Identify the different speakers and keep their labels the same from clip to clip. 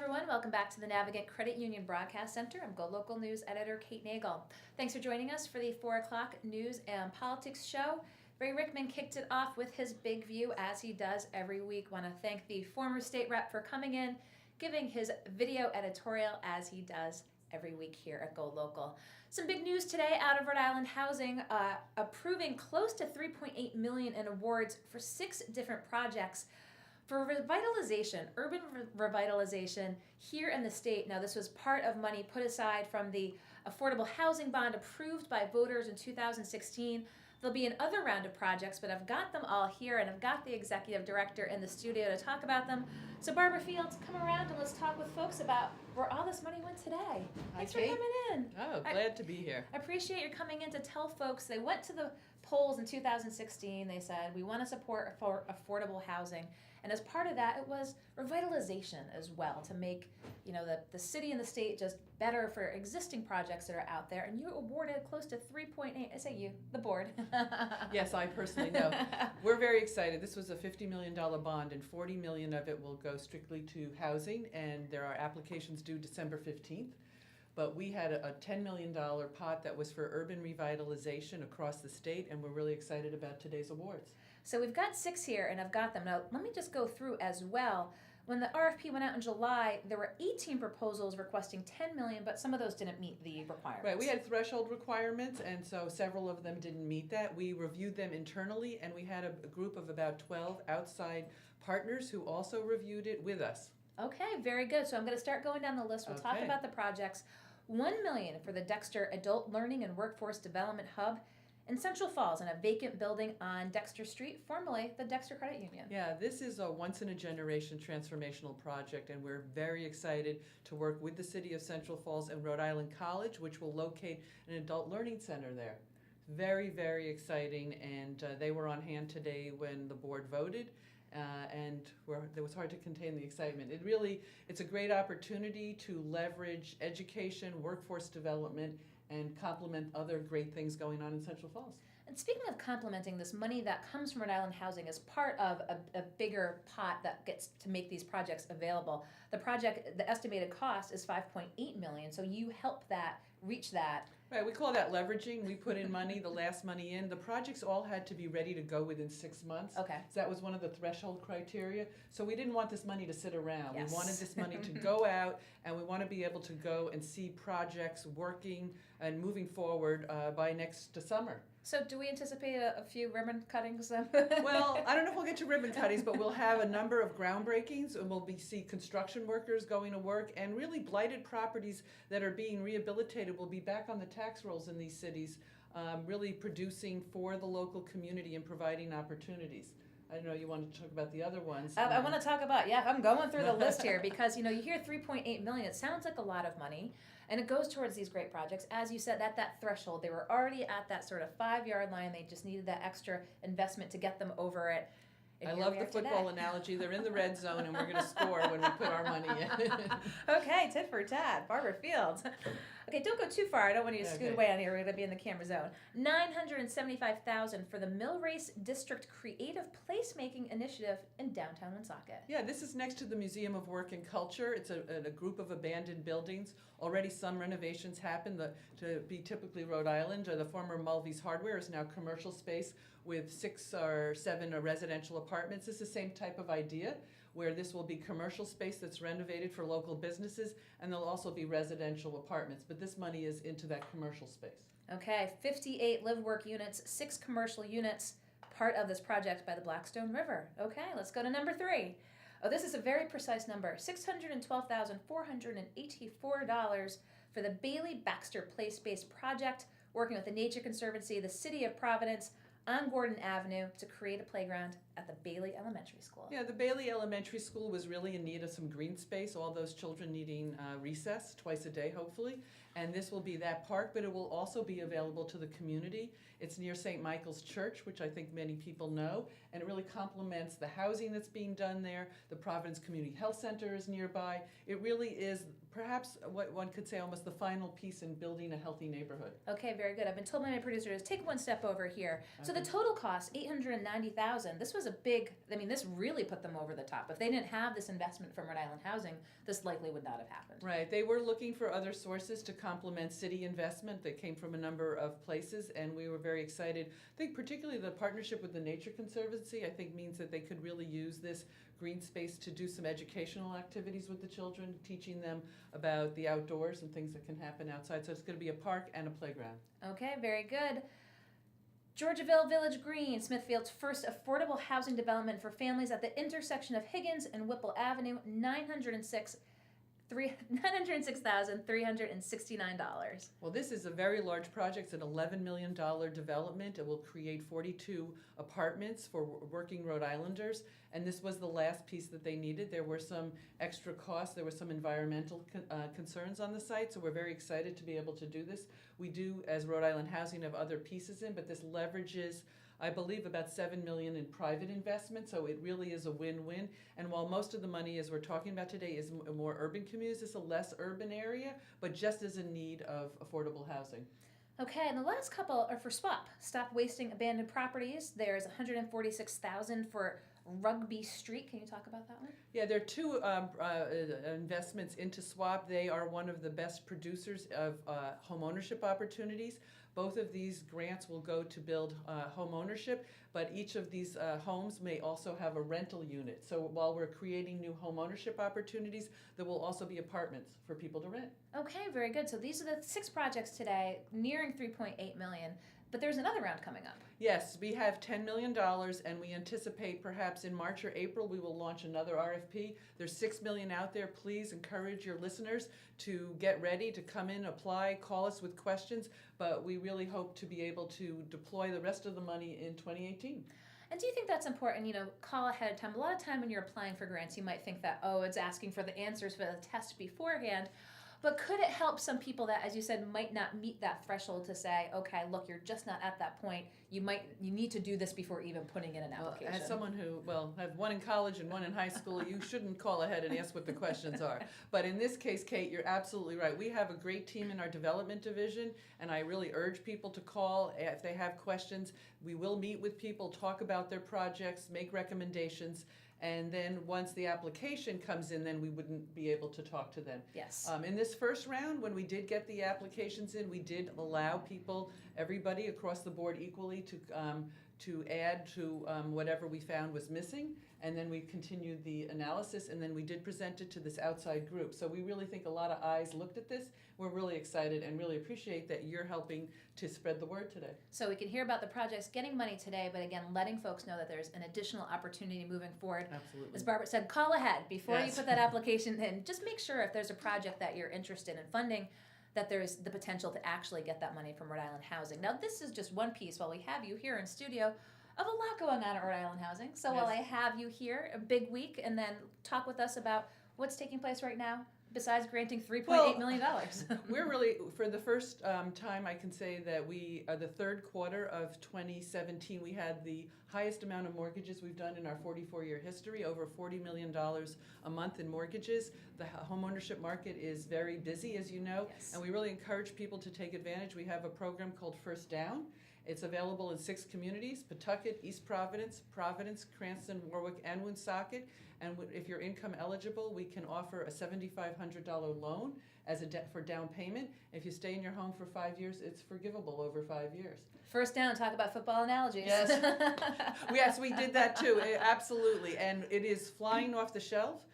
Speaker 1: everyone. Welcome back to the Navigant Credit Union Broadcast Center. I'm Go Local News editor Kate Nagel. Thanks for joining us for the 4 o'clock news and politics show. Ray Rickman kicked it off with his big view, as he does every week. Want to thank the former state rep for coming in, giving his video editorial, as he does every week here at Go Local. Some big news today out of Rhode Island Housing, approving close to $3.8 million in awards for 6 different projects for revitalization, urban revitalization here in the state. Now, this was part of money put aside from the affordable housing bond approved by voters in 2016. There'll be another round of projects, but I've got them all here, and I've got the executive director in the studio to talk about them. So Barbara Fields, come around and let's talk with folks about where all this money went today. Thanks for coming in.
Speaker 2: Oh, glad to be here.
Speaker 1: I appreciate your coming in to tell folks. They went to the polls in 2016. They said, we want to support affordable housing. And as part of that, it was revitalization as well, to make the city and the state just better for existing projects that are out there. And you awarded close to 3.8. I say you, the board.
Speaker 2: Yes, I personally know. We're very excited. This was a $50 million bond, and $40 million of it will go strictly to housing, and there are applications due December 15th. But we had a $10 million pot that was for urban revitalization across the state, and we're really excited about today's awards.
Speaker 1: So we've got 6 here, and I've got them. Now, let me just go through as well. When the RFP went out in July, there were 18 proposals requesting $10 million, but some of those didn't meet the requirements.
Speaker 2: Right, we had threshold requirements, and so several of them didn't meet that. We reviewed them internally, and we had a group of about 12 outside partners who also reviewed it with us.
Speaker 1: Okay, very good. So I'm going to start going down the list. We'll talk about the projects. $1 million for the Dexter Adult Learning and Workforce Development Hub in Central Falls, in a vacant building on Dexter Street, formerly the Dexter Credit Union.
Speaker 2: Yeah, this is a once-in-a-generation transformational project, and we're very excited to work with the City of Central Falls and Rhode Island College, which will locate an adult learning center there. Very, very exciting, and they were on hand today when the board voted, and it was hard to contain the excitement. It's a great opportunity to leverage education, workforce development, and complement other great things going on in Central Falls.
Speaker 1: And speaking of complementing, this money that comes from Rhode Island Housing is part of a bigger pot that gets to make these projects available. The estimated cost is $5.8 million, so you help that reach that.
Speaker 2: Right, we call that leveraging. We put in money, the last money in. The projects all had to be ready to go within 6 months.
Speaker 1: Okay.
Speaker 2: So that was one of the threshold criteria. So we didn't want this money to sit around.
Speaker 1: Yes.
Speaker 2: We wanted this money to go out, and we want to be able to go and see projects working and moving forward by next summer.
Speaker 1: So do we anticipate a few ribbon cuttings?
Speaker 2: Well, I don't know if we'll get to ribbon cuttings, but we'll have a number of groundbreakings, and we'll see construction workers going to work, and really blighted properties that are being rehabilitated will be back on the tax rolls in these cities, really producing for the local community and providing opportunities. I don't know, you want to talk about the other ones.
Speaker 1: I want to talk about, I'm going through the list here because, you hear $3.8 million, it sounds like a lot of money, and it goes towards these great projects. As you said, at that threshold, they were already at that sort of 5-yard line. They just needed that extra investment to get them over it.
Speaker 2: I love the football analogy. They're in the red zone, and we're going to score when we put our money in.
Speaker 1: Okay, tit for tat. Barbara Fields. Okay, don't go too far. I don't want you to scoot away on here. We're going to be in the camera zone. $975,000 for the Millrace District Creative Placemaking Initiative in downtown Woonsocket.
Speaker 2: Yeah, this is next to the Museum of Work and Culture. It's a group of abandoned buildings. Already some renovations happened. To be typically Rhode Island, the former Mulvey's Hardware is now commercial space with 6 or 7 residential apartments. It's the same type of idea, where this will be commercial space that's renovated for local businesses, and there'll also be residential apartments, but this money is into that commercial space.
Speaker 1: Okay, 58 live-work units, 6 commercial units, part of this project by the Blackstone River. Okay, let's go to number 3. Oh, this is a very precise number, $612,484 for the Bailey Baxter Play Space project, working with the Nature Conservancy, the City of Providence, on Gordon Avenue to create a playground at the Bailey Elementary School.
Speaker 2: Yeah, the Bailey Elementary School was really in need of some green space, all those children needing recess twice a day, hopefully. And this will be that park, but it will also be available to the community. It's near St. Michael's Church, which I think many people know, and it really complements the housing that's being done there. The Providence Community Health Center is nearby. It really is perhaps what one could say almost the final piece in building a healthy neighborhood.
Speaker 1: Okay, very good. I've been told by my producer to take one step over here. Okay. So the total cost, $890,000. This was was a big, I mean, this really put them over the top. If they didn't have this investment from Rhode Island Housing, this likely would not have happened.
Speaker 2: Right. They were looking for other sources to complement city investment that came from a number of places, and we were very excited. I think particularly the partnership with the Nature Conservancy, I think, means that they could really use this green space to do some educational activities with the children, teaching them about the outdoors and things that can happen outside. So it's going to be a park and a playground.
Speaker 1: Okay, very good. Georgiaville Village Green, Smithfield's first affordable housing development for families at the intersection of Higgins and Whipple Avenue, $906,369.
Speaker 2: Well, this is a very large project. It's an $11 million development. It will create 42 apartments for working Rhode Islanders, and this was the last piece that they needed. There were some extra costs. There were some environmental concerns on the site, so we're very excited to be able to do this. We do, as Rhode Island Housing, have other pieces in, but this leverages, I believe, about $7 million in private investment, so it really is a win-win. And while most of the money, as we're talking about today, is more urban communities, it's a less urban area, but just as in need of affordable housing.
Speaker 1: Okay, and the last couple are for SWAP. Stop Wasting Abandoned Properties. There's $146,000 for Rugby Street. Can you talk about that one?
Speaker 2: Yeah, there are two investments into SWAP. They are one of the best producers of home ownership opportunities. Both of these grants will go to build home ownership, but each of these homes may also have a rental unit. So while we're creating new home ownership opportunities, there will also be apartments for people to rent.
Speaker 1: Okay, very good. So these are the 6 projects today, nearing $3.8 million. But there's another round coming up.
Speaker 2: Yes, we have $10 million, and we anticipate perhaps in March or April we will launch another RFP. There's $6 million out there. Please encourage your listeners to get ready to come in, apply, call us with questions, but we really hope to be able to deploy the rest of the money in 2018.
Speaker 1: And do you think that's important, call ahead of time? A lot of time when you're applying for grants, you might think that, it's asking for the answers for the test beforehand. But could it help some people that, as you said, might not meet that threshold to say, okay, look, you're just not at that point. You need to do this before even putting in an application.
Speaker 2: As someone who, have one in college and one in high school, you shouldn't call ahead and ask what the questions are. But in this case, Kate, you're absolutely right. We have a great team in our development division, and I really urge people to call if they have questions. We will meet with people, talk about their projects, make recommendations. And then once the application comes in, then we wouldn't be able to talk to them.
Speaker 1: Yes.
Speaker 2: In this first round, when we did get the applications in, we did allow people, everybody across the board equally, to add to whatever we found was missing. And then we continued the analysis, and then we did present it to this outside group. So we really think a lot of eyes looked at this. We're really excited and really appreciate that you're helping to spread the word today.
Speaker 1: So we can hear about the projects getting money today, but again, letting folks know that there's an additional opportunity moving forward.
Speaker 2: Absolutely.
Speaker 1: As Barbara said, call ahead before
Speaker 2: Yes.
Speaker 1: you put that application in. Just make sure if there's a project that you're interested in funding, that there's the potential to actually get that money from Rhode Island Housing. Now, this is just one piece while we have you here in studio of a lot going on at Rhode Island Housing. So
Speaker 2: Yes.
Speaker 1: while I have you here, a big week, and then talk with us about what's taking place right now, besides granting $3.8 million.
Speaker 2: We're really, for the first time, I can say that we, the third quarter of 2017, we had the highest amount of mortgages we've done in our 44-year history, over $40 million a month in mortgages. The homeownership market is very busy, as you know,
Speaker 1: Yes.
Speaker 2: and we really encourage people to take advantage. We have a program called First Down. It's available in 6 communities: Pawtucket, East Providence, Cranston, Warwick, and Woonsocket. And if you're income eligible, we can offer a $7,500 loan as for down payment. If you stay in your home for 5 years, it's forgivable over 5 years.
Speaker 1: First Down, talk about football analogies.
Speaker 2: Yes. Yes, we did that too, absolutely. And it is flying off the shelf.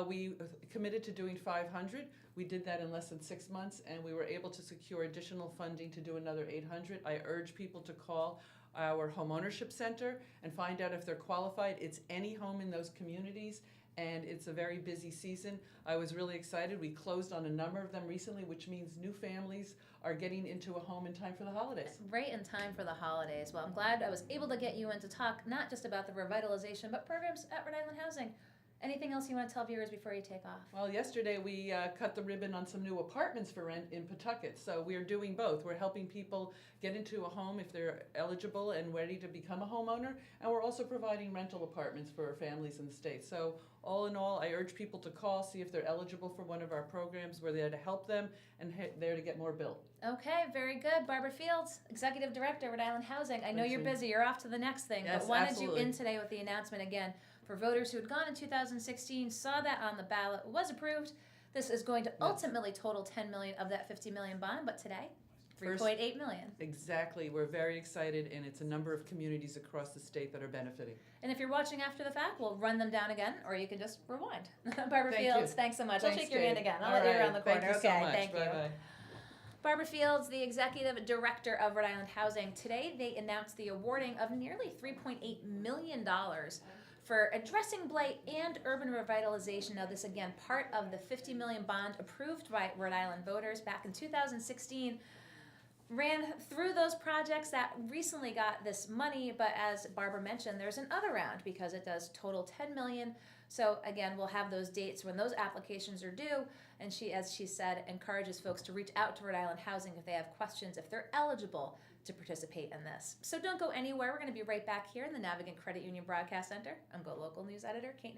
Speaker 2: We committed to doing 500. We did that in less than 6 months, and we were able to secure additional funding to do another 800. I urge people to call our homeownership center and find out if they're qualified. It's any home in those communities, and it's a very busy season. I was really excited. We closed on a number of them recently, which means new families are getting into a home in time for the holidays.
Speaker 1: Right in time for the holidays. Well, I'm glad I was able to get you in to talk not just about the revitalization, but programs at Rhode Island Housing. Anything else you want to tell viewers before you take off?
Speaker 2: Well, yesterday we cut the ribbon on some new apartments for rent in Pawtucket. So we're doing both. We're helping people get into a home if they're eligible and ready to become a homeowner. And we're also providing rental apartments for families in the state. So all in all, I urge people to call, see if they're eligible for one of our programs. We're there to help them and there to get more built.
Speaker 1: Okay, very good. Barbara Fields, Executive Director, Rhode Island Housing. I know
Speaker 2: Thank
Speaker 1: you're
Speaker 2: you.
Speaker 1: busy. You're off to the next thing.
Speaker 2: Yes,
Speaker 1: but wanted
Speaker 2: absolutely.
Speaker 1: you in today with the announcement again for voters who had gone in 2016, saw that on the ballot, was approved. This is going to ultimately total 10 million of that 50 million bond, but today, 3.8 million.
Speaker 2: Exactly. We're very excited, and it's a number of communities across the state that are benefiting.
Speaker 1: And if you're watching after the fact, we'll run them down again, or you can just rewind. Barbara
Speaker 2: Thank
Speaker 1: Fields,
Speaker 2: you.
Speaker 1: thanks so much. I'll
Speaker 2: Thanks,
Speaker 1: shake your hand
Speaker 2: Kate.
Speaker 1: again. I'll
Speaker 2: All
Speaker 1: let you
Speaker 2: right.
Speaker 1: around the corner.
Speaker 2: Thank you so
Speaker 1: Okay,
Speaker 2: much.
Speaker 1: thank you.
Speaker 2: Bye-bye.
Speaker 1: Barbara Fields, the Executive Director of Rhode Island Housing. Today, they announced the awarding of nearly $3.8 million for addressing blight and urban revitalization. Now, this again, part of the $50 million bond approved by Rhode Island voters back in 2016. Ran through those projects that recently got this money, but as Barbara mentioned, there's another round because it does total 10 million. So again, we'll have those dates when those applications are due, and she, as she said, encourages folks to reach out to Rhode Island Housing if they have questions, if they're eligible to participate in this. So don't go anywhere. We're going to be right back here in the Navigant Credit Union Broadcast Center. I'm Go Local News Editor Kate